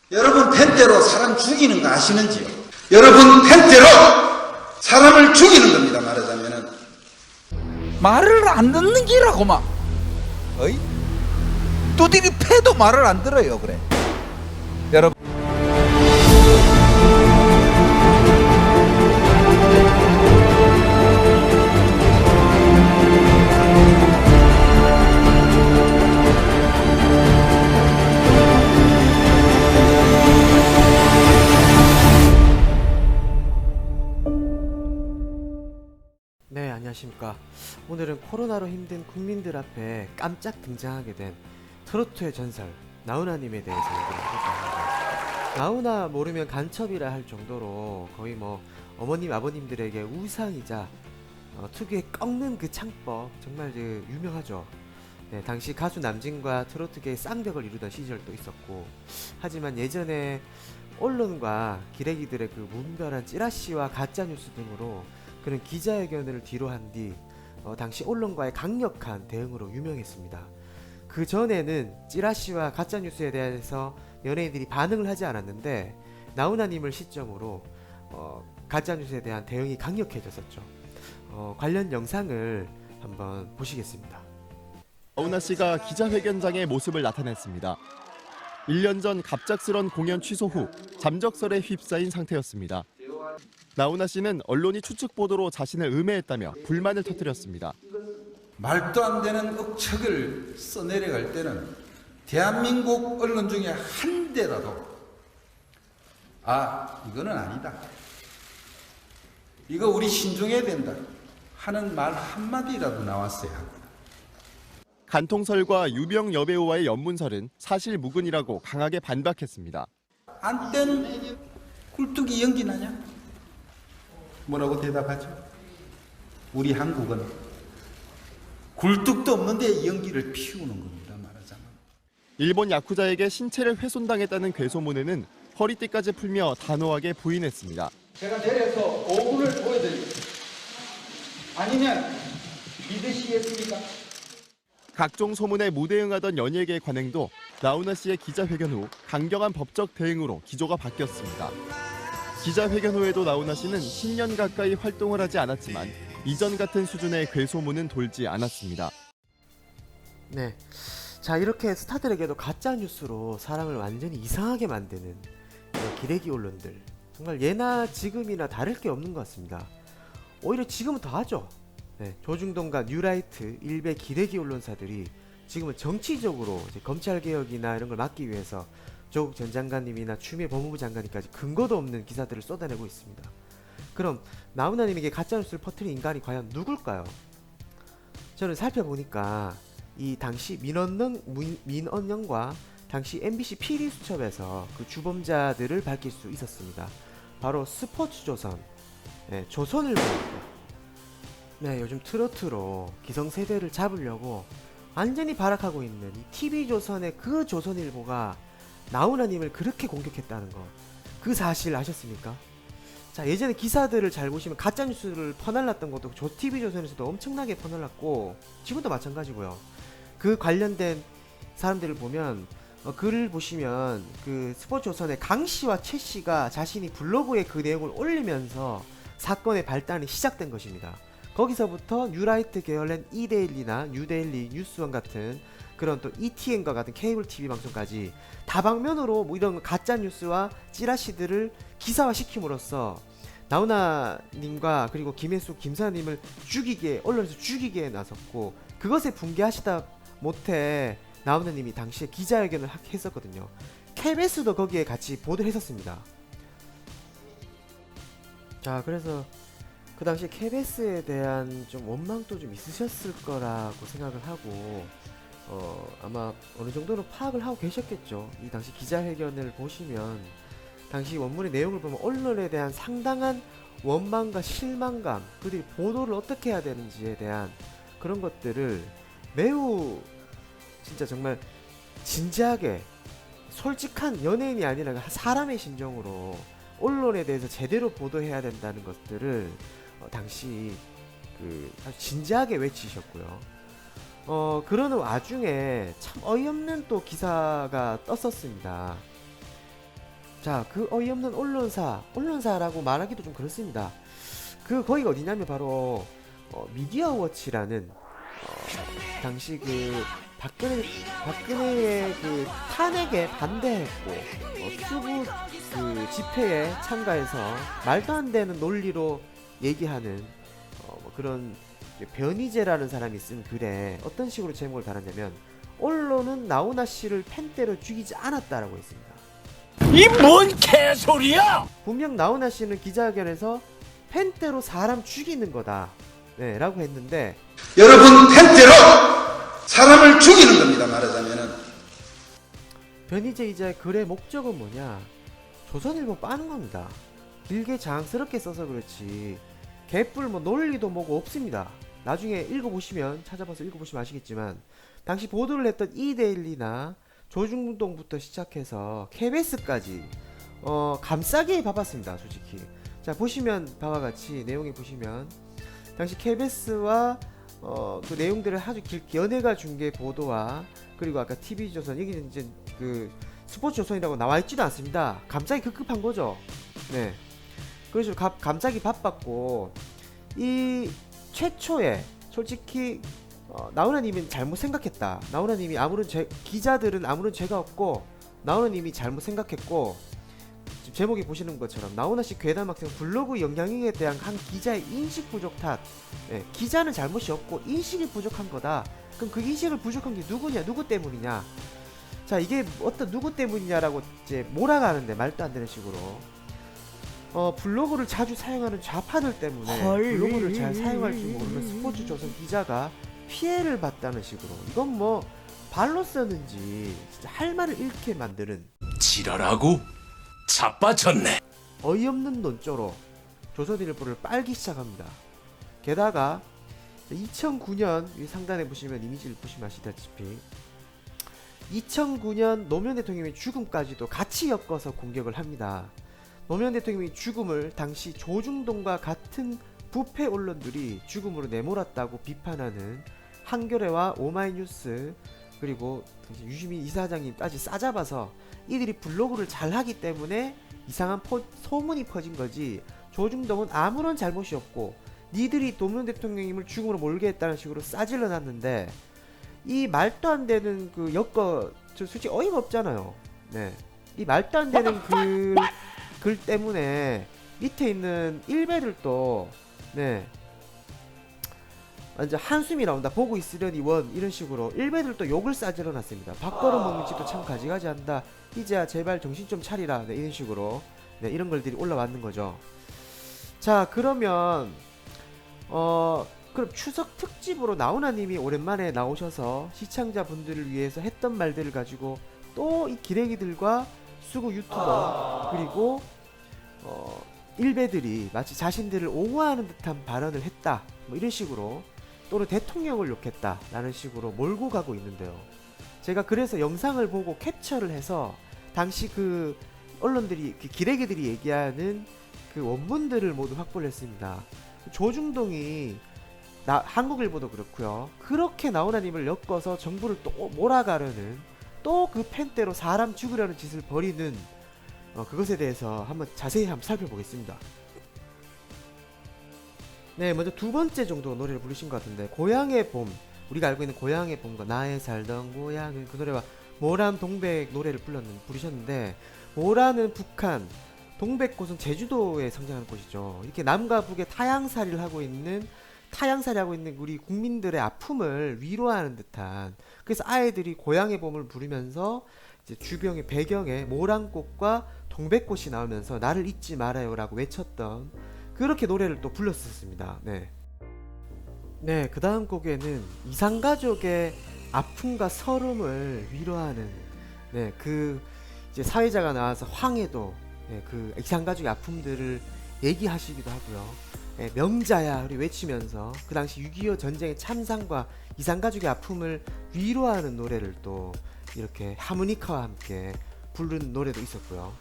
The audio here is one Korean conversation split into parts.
여러분 펜대로 사람 죽이는 거 아시는지요? 여러분 펜대로 사람을 죽이는 겁니다. 말하자면은 말을 안 듣는 기라고 막 어이? 두들이 패도 말을 안 들어요. 그래 여러분, 네, 안녕하십니까. 오늘은 코로나로 힘든 국민들 앞에 깜짝 등장하게 된 트로트의 전설 나훈아님에 대해서 얘기를 해볼까 합니다. 나훈아 모르면 간첩이라 할 정도로 거의 뭐 어머님 아버님들에게 우상이자 특유의 꺾는 그 창법 정말 유명하죠. 네, 당시 가수 남진과 트로트계의 쌍벽을 이루던 시절도 있었고, 하지만 예전에 언론과 기레기들의 그 무분별한 찌라시와 가짜뉴스 등으로 그는 기자회견을 뒤로 한 뒤 당시 언론과의 강력한 대응으로 유명했습니다. 그 전에는 찌라시와 가짜뉴스에 대해서 연예인들이 반응을 하지 않았는데 나훈아님을 시점으로 가짜뉴스에 대한 대응이 강력해졌었죠. 관련 영상을 한번 보시겠습니다. 나훈아 씨가 기자회견장의 모습을 나타냈습니다. 1년 전 갑작스런 공연 취소 후 잠적설에 휩싸인 상태였습니다. 나훈아 씨는 언론이 추측 보도로 자신을 음해했다며 불만을 터뜨렸습니다. 말도 안 되는 억척을 써내려갈 때는 대한민국 언론 중에 한 대라도 이거는 아니다, 이거 우리 신중해야 된다 하는 말 한마디라도 나왔어야 합니다. 간통설과 유명 여배우와의 연문설은 사실 무근이라고 강하게 반박했습니다. 안 뗀 굴뚝이 연기 나냐? 뭐라고 대답하죠? 우리 한국은 굴뚝도 없는데 연기를 피우는 겁니다. 말하자면. 일본 야쿠자에게 신체를 훼손당했다는 괴소문에는 허리띠까지 풀며 단호하게 부인했습니다. 제가 내려서 5분을 보여드릴게요. 아니면 믿으시겠습니까? 각종 소문에 무대응하던 연예계 관행도 나훈아 씨의 기자회견 후 강경한 법적 대응으로 기조가 바뀌었습니다. 기자회견 후에도 나훈아 씨는 10년 가까이 활동을 하지 않았지만 이전 같은 수준의 괴소문은 돌지 않았습니다. 네, 자, 이렇게 스타들에게도 가짜뉴스로 사람을 완전히 이상하게 만드는 이런 기레기 언론들, 정말 예나 지금이나 다를 게 없는 것 같습니다. 오히려 지금은 더 하죠. 네, 조중동과 뉴라이트 일베 기레기 언론사들이 지금은 정치적으로 이제 검찰개혁이나 이런 걸 막기 위해서 조국 전 장관님이나 추미애 법무부 장관님까지 근거도 없는 기사들을 쏟아내고 있습니다. 그럼 나훈아님에게 가짜뉴스를 퍼뜨린 인간이 과연 누굴까요? 저는 살펴보니까 이 당시 민원영과 당시 MBC PD수첩에서 그 주범자들을 밝힐 수 있었습니다. 바로 스포츠조선, 조선일보입니다. 네, 요즘 트로트로 기성세대를 잡으려고 완전히 발악하고 있는 이 TV조선의 그 조선일보가 나훈아님을 그렇게 공격했다는 거, 그 사실 아셨습니까? 자, 예전에 기사들을 잘 보시면 가짜뉴스를 퍼날랐던 것도 TV조선에서도 엄청나게 퍼날랐고 지금도 마찬가지고요. 그 관련된 사람들을 보면 글을 보시면 그 스포츠조선의 강씨와 최씨가 자신이 블로그에 그 내용을 올리면서 사건의 발단이 시작된 것입니다. 거기서부터 뉴라이트 계열의 이데일리나 뉴데일리 뉴스원 같은 그런 또 ETN과 같은 케이블 TV 방송까지 다방면으로 뭐 이런 가짜 뉴스와 찌라시들을 기사화 시킴으로써 나훈아님과 그리고 김혜수, 김사님을 죽이게, 언론에서 죽이게 나섰고, 그것에 분개하시다 못해 나훈아님이 당시에 기자회견을 했었거든요. KBS도 거기에 같이 보도를 했었습니다. 자, 그래서 그 당시 KBS에 대한 좀 원망도 좀 있으셨을 거라고 생각을 하고 아마 어느 정도는 파악을 하고 계셨겠죠. 이 당시 기자회견을 보시면 당시 원문의 내용을 보면 언론에 대한 상당한 원망과 실망감, 그리고 보도를 어떻게 해야 되는지에 대한 그런 것들을 매우 진짜 정말 진지하게 솔직한 연예인이 아니라 사람의 심정으로 언론에 대해서 제대로 보도해야 된다는 것들을 당시 아주 진지하게 외치셨고요. 그러는 와중에 참 어이없는 또 기사가 떴었습니다. 자, 그 어이없는 언론사라고 말하기도 좀 그렇습니다. 그 거기가 어디냐면 바로 미디어워치라는 당시 그 박근혜의 그 탄핵에 반대했고 수구 그 집회에 참가해서 말도 안 되는 논리로 얘기하는 뭐 그런 변희재라는 사람이 쓴 글에 어떤 식으로 제목을 달았냐면 언론은 나훈아 씨를 펜 때려 죽이지 않았다라고 했습니다. 이 뭔 개소리야! 분명 나훈아 씨는 기자회견에서 펜대로 사람 죽이는 거다, 네, 라고 했는데 여러분 펜대로 사람을 죽이는 겁니다. 말하자면은 변희재 기자의 글의 목적은 뭐냐? 조선일보 빠는 겁니다. 길게 장스럽게 써서 그렇지 개뿔 뭐 논리도 뭐고 없습니다. 나중에 읽어보시면 찾아봐서 읽어보시면 아시겠지만 당시 보도를 했던 이데일리나 조중동부터 시작해서 KBS까지 감싸게 봐봤습니다. 솔직히 자 보시면 바와 같이 내용에 보시면 당시 KBS와 그 내용들을 아주 길게 연예가 중계 보도와 그리고 아까 TV조선 여기는 이제 그 스포츠조선이라고 나와있지도 않습니다. 감싸기 급급한 거죠. 네, 그래서 감싸기 바빴고 이 최초에 솔직히 나훈아님은 잘못 생각했다. 나훈아님이 기자들은 아무런 죄가 없고 나훈아님이 잘못 생각했고 지금 제목에 보시는 것처럼 나훈아씨 괴담 학생 블로그 영향력에 대한 한 기자의 인식 부족 탓. 네, 기자는 잘못이 없고 인식이 부족한 거다. 그럼 그 인식을 부족한 게 누구냐? 누구 때문이냐? 자 이게 어떤 누구 때문이냐라고 이제 몰아가는데 말도 안 되는 식으로 블로그를 자주 사용하는 좌파들 때문에 블로그를 잘 사용할 줄 모르는 스포츠조선 기자가 피해를 봤다는 식으로 이건 뭐 발로 썼는지 진짜 할 말을 잃게 만드는 지랄하고 자빠졌네. 어이없는 논조로 조선일보를 빨기 시작합니다. 게다가 2009년 이 상단에 보시면 이미지를 보시면 아시다시피 2009년 노무현 대통령의 죽음까지도 같이 엮어서 공격을 합니다. 노무현 대통령의 죽음을 당시 조중동과 같은 부패 언론들이 죽음으로 내몰았다고 비판하는 한겨레와 오마이뉴스 그리고 유시민 이사장님까지 싸잡아서 이들이 블로그를 잘하기 때문에 이상한 소문이 퍼진 거지 조중동은 아무런 잘못이 없고 니들이 노무현 대통령님을 죽음으로 몰게 했다는 식으로 싸질러 놨는데 이 말도 안 되는 그 저 솔직히 어이가 없잖아요. 네, 이 말도 안 되는 글 때문에 밑에 있는 일베를 또 네 완전 한숨이 나온다. 보고 있으려니 원 이런 식으로 일베들 또 욕을 싸질러 놨습니다. 밥 걸어 먹는 집도 참 가지가지 한다. 이제야 제발 정신 좀 차리라. 네, 이런 식으로 네, 이런 글들이 올라왔는 거죠. 자 그러면 그럼 추석 특집으로 나훈아님이 오랜만에 나오셔서 시청자분들을 위해서 했던 말들을 가지고 또 이 기레기들과 수구 유튜버 그리고 일베들이 마치 자신들을 옹호하는 듯한 발언을 했다 뭐 이런 식으로 또는 대통령을 욕했다 라는 식으로 몰고 가고 있는데요. 제가 그래서 영상을 보고 캡처를 해서 당시 그 언론들이 그 기레기들이 얘기하는 그 원문들을 모두 확보를 했습니다. 조중동이 한국일보도 그렇고요. 그렇게 나훈아님을 엮어서 정부를 또 몰아가려는 또 그 펜대로 사람 죽으려는 짓을 벌이는 그것에 대해서 한번 자세히 한번 살펴보겠습니다. 네, 먼저 두 번째 정도 노래를 부르신 것 같은데 고향의 봄, 우리가 알고 있는 고향의 봄과 나의 살던 고향은 그 노래와 모란 동백 노래를 부르셨는데 모란은 북한, 동백꽃은 제주도에 성장하는 곳이죠. 이렇게 남과 북의 타향살이를 하고 있는 우리 국민들의 아픔을 위로하는 듯한 그래서 아이들이 고향의 봄을 부르면서 이제 주변의 배경에 모란꽃과 동백꽃이 나오면서 나를 잊지 말아요 라고 외쳤던 그렇게 노래를 또 불렀었습니다. 네, 그 다음 곡에는 이산가족의 아픔과 서름을 위로하는 그 이제 사회자가 나와서 황해도 그 이산가족의 아픔들을 얘기하시기도 하고요. 명자야 우리 외치면서 그 당시 6.25 전쟁의 참상과 이산가족의 아픔을 위로하는 노래를 또 이렇게 하모니카와 함께 부른 노래도 있었고요.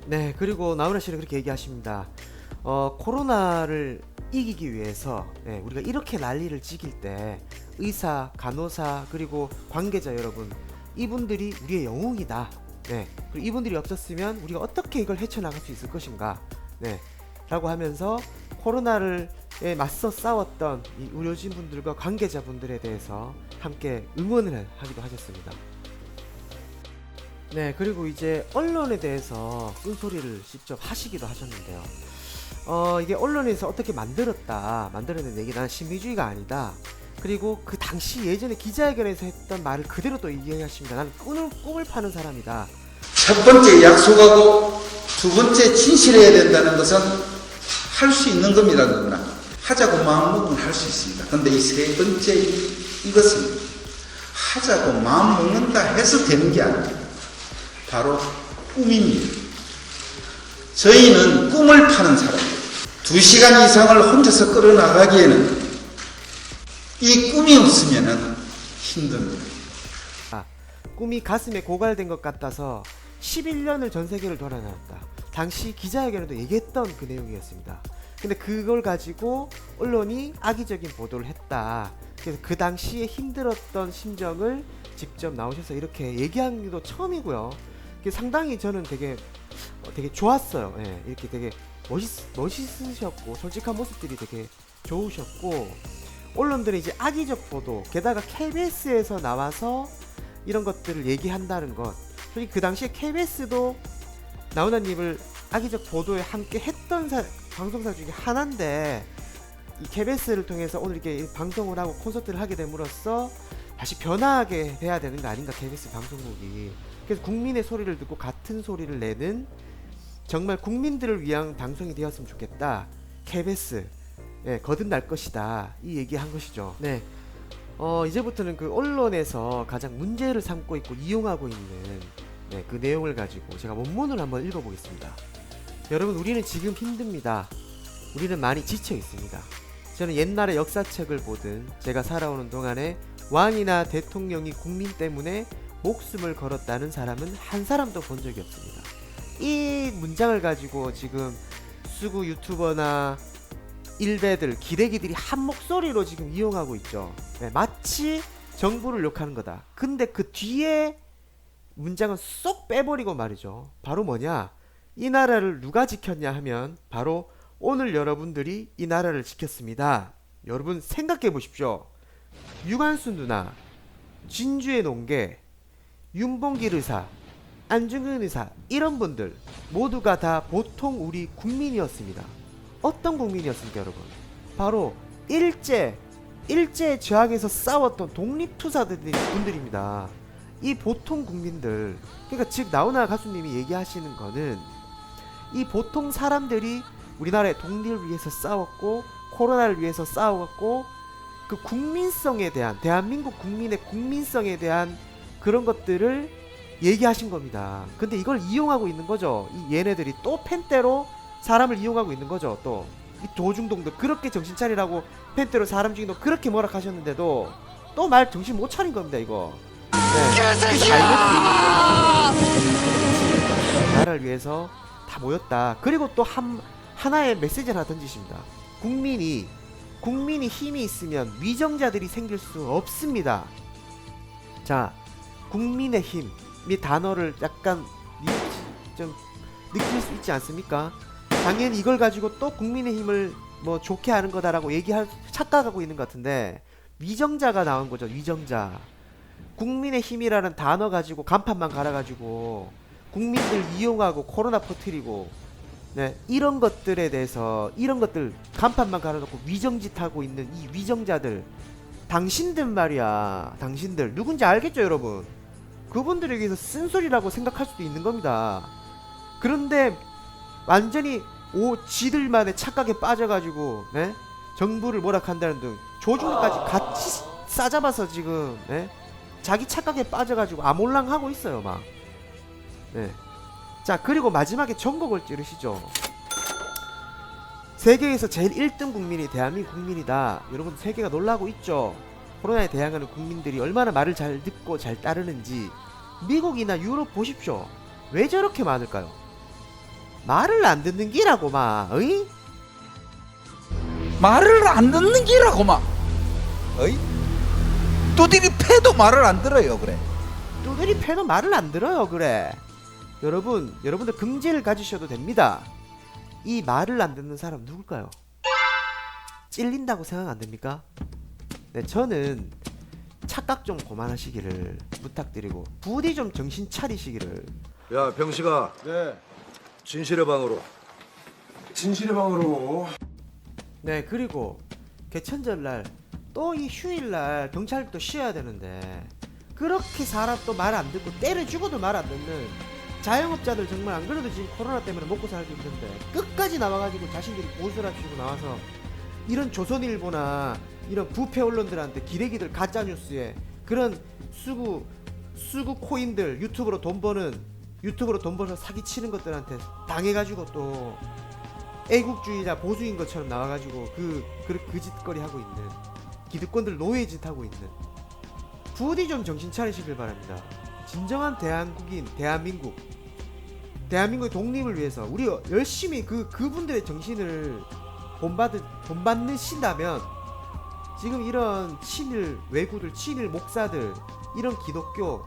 네, 그리고 나훈아 씨는 그렇게 얘기하십니다. 코로나를 이기기 위해서 우리가 이렇게 난리를 지길 때 의사, 간호사 그리고 관계자 여러분 이분들이 우리의 영웅이다. 네. 그리고 이분들이 없었으면 우리가 어떻게 이걸 헤쳐나갈 수 있을 것인가. 네. 라고 하면서 코로나를 맞서 싸웠던 이 의료진 분들과 관계자분들에 대해서 함께 응원을 하기도 하셨습니다. 네, 그리고 이제 언론에 대해서 쓴소리를 직접 하시기도 하셨는데요. 이게 언론에서 어떻게 만들어낸 얘기, 나는 신비주의가 아니다. 그리고 그 당시 예전에 기자회견에서 했던 말을 그대로 또 얘기하십니다. 나는 꿈을 파는 사람이다. 첫 번째 약속하고 두 번째 진실해야 된다는 것은 할 수 있는 겁니다. 누구나 하자고 마음먹으면 할 수 있습니다. 근데 이 세 번째 이것은 하자고 마음먹는다 해서 되는 게 아닙니다. 바로 꿈입니다. 저희는 꿈을 파는 사람입니다. 2시간 이상을 혼자서 끌어나가기에는 이 꿈이 없으면 힘듭니다. 꿈이 가슴에 고갈된 것 같아서 11년을 전 세계를 돌아다녔다. 당시 기자회견에도 얘기했던 그 내용이었습니다. 근데 그걸 가지고 언론이 악의적인 보도를 했다. 그래서 그 당시에 힘들었던 심정을 직접 나오셔서 이렇게 얘기한 게 처음이고요. 상당히 저는 되게 좋았어요. 예, 이렇게 되게 멋있으셨고 솔직한 모습들이 되게 좋으셨고, 언론들이 이제 악의적 보도, 게다가 KBS에서 나와서 이런 것들을 얘기한다는 것, 솔직히 그 당시에 KBS도 나훈아님을 악의적 보도에 함께 했던 방송사 중에 하나인데, 이 KBS를 통해서 오늘 이렇게 방송을 하고 콘서트를 하게 됨으로써 다시 변화하게 돼야 되는 거 아닌가, KBS 방송국이. 그래서 국민의 소리를 듣고 같은 소리를 내는 정말 국민들을 위한 방송이 되었으면 좋겠다. KBS 거듭날 것이다. 이 얘기한 것이죠. 네. 이제부터는 그 언론에서 가장 문제를 삼고 있고 이용하고 있는 그 내용을 가지고 제가 원문을 한번 읽어보겠습니다. 여러분, 우리는 지금 힘듭니다. 우리는 많이 지쳐 있습니다. 저는 옛날에 역사책을 보든 제가 살아오는 동안에 왕이나 대통령이 국민 때문에 목숨을 걸었다는 사람은 한 사람도 본 적이 없습니다. 이 문장을 가지고 지금 수구 유튜버나 일베들, 기레기들이 한 목소리로 지금 이용하고 있죠. 마치 정부를 욕하는 거다. 근데 그 뒤에 문장은 쏙 빼버리고 말이죠. 바로 뭐냐? 이 나라를 누가 지켰냐 하면 바로 오늘 여러분들이 이 나라를 지켰습니다. 여러분 생각해 보십시오. 유관순 누나, 진주의 농계, 윤봉길 의사, 안중근 의사, 이런 분들 모두가 다 보통 우리 국민이었습니다. 어떤 국민이었습니까, 여러분? 바로 일제에 저항해서 싸웠던 독립투사분들입니다. 이 보통 국민들, 그러니까 즉 나훈아 가수님이 얘기하시는 거는 이 보통 사람들이 우리나라의 독립을 위해서 싸웠고 코로나를 위해서 싸웠고 그 국민성에 대한, 대한민국 국민의 국민성에 대한 그런 것들을 얘기하신 겁니다. 근데 이걸 이용하고 있는 거죠. 이 얘네들이 또 펜대로 사람을 이용하고 있는 거죠. 또 이 도중동들 그렇게 정신 차리라고 펜대로 사람 죽이고 그렇게 뭐라 하셨는데도 또 말 정신 못 차린 겁니다. 이거. 나라를 위해서 다 모였다. 그리고 또 하나의 메시지를 하나 던지십니다. 국민이 힘이 있으면 위정자들이 생길 수 없습니다. 자, 국민의 힘 이 단어를 약간 좀 느낄 수 있지 않습니까? 당연히 이걸 가지고 또 국민의 힘을 뭐 좋게 하는 거다라고 착각하고 있는 것 같은데, 위정자가 나온 거죠. 위정자. 국민의 힘이라는 단어 가지고 간판만 갈아가지고 국민들 이용하고 코로나 퍼뜨리고, 이런 것들에 대해서, 이런 것들 간판만 갈아놓고 위정짓 하고 있는 이 위정자들, 당신들 말이야. 당신들 누군지 알겠죠, 여러분? 그분들에게서 쓴소리라고 생각할 수도 있는 겁니다. 그런데 완전히 지들만의 착각에 빠져가지고 정부를 모락한다는 등 조중까지 같이 싸잡아서 지금 자기 착각에 빠져가지고 아몰랑하고 있어요, 막. 자, 그리고 마지막에 전곡을 찌르시죠. 세계에서 제일 1등 국민이 대한민국 국민이다. 여러분, 세계가 놀라고 있죠. 코로나에 대항하는 국민들이 얼마나 말을 잘 듣고 잘 따르는지. 미국이나 유럽 보십시오. 왜 저렇게 많을까요? 말을 안 듣는 기라고 막. 어이? 말을 안 듣는 기라고 막. 어이? 두드리 패도 말을 안 들어요. 그래. 두드리 패는 말을 안 들어요. 그래. 여러분들 긍지를 가지셔도 됩니다. 이 말을 안 듣는 사람 누굴까요? 찔린다고 생각 안 됩니까? 네, 저는 착각 좀 그만하시기를 부탁드리고 부디 좀 정신 차리시기를. 야 병식아. 네. 진실의 방으로. 진실의 방으로. 네, 그리고 개천절날 또 이 휴일날 경찰도 쉬어야 되는데 그렇게 사람 또 말 안 듣고 때려 죽어도 말 안 듣는 자영업자들, 정말 안 그래도 지금 코로나 때문에 먹고 살기 힘든데 끝까지 나와가지고 자신들이 보수랍시고 나와서 이런 조선일보나 이런 부패 언론들한테 기레기들 가짜뉴스에 그런 수구 코인들 유튜브로 돈 벌어서 사기치는 것들한테 당해가지고 또 애국주의자 보수인 것처럼 나와가지고 그 짓거리 하고 있는 기득권들 노예짓 하고 있는, 부디 좀 정신 차리시길 바랍니다. 진정한 대한국인, 대한민국의 독립을 위해서 우리 열심히 그분들의 정신을 본받으신다면 지금 이런 친일 왜구들, 친일 목사들, 이런 기독교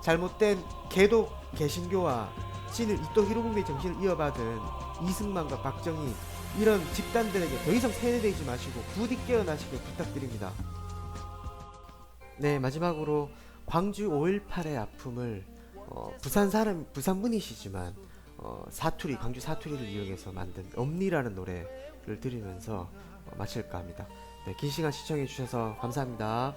잘못된 개독 개신교와 친일 이토 히로부미의 정신을 이어받은 이승만과 박정희 이런 집단들에게 더 이상 세뇌되지 마시고 부디 깨어나시길 부탁드립니다. 네, 마지막으로 광주 5.18의 아픔을 부산 분이시지만 광주 사투리를 이용해서 만든 엄니라는 노래를 들으면서 마칠까 합니다. 네, 긴 시간 시청해 주셔서 감사합니다.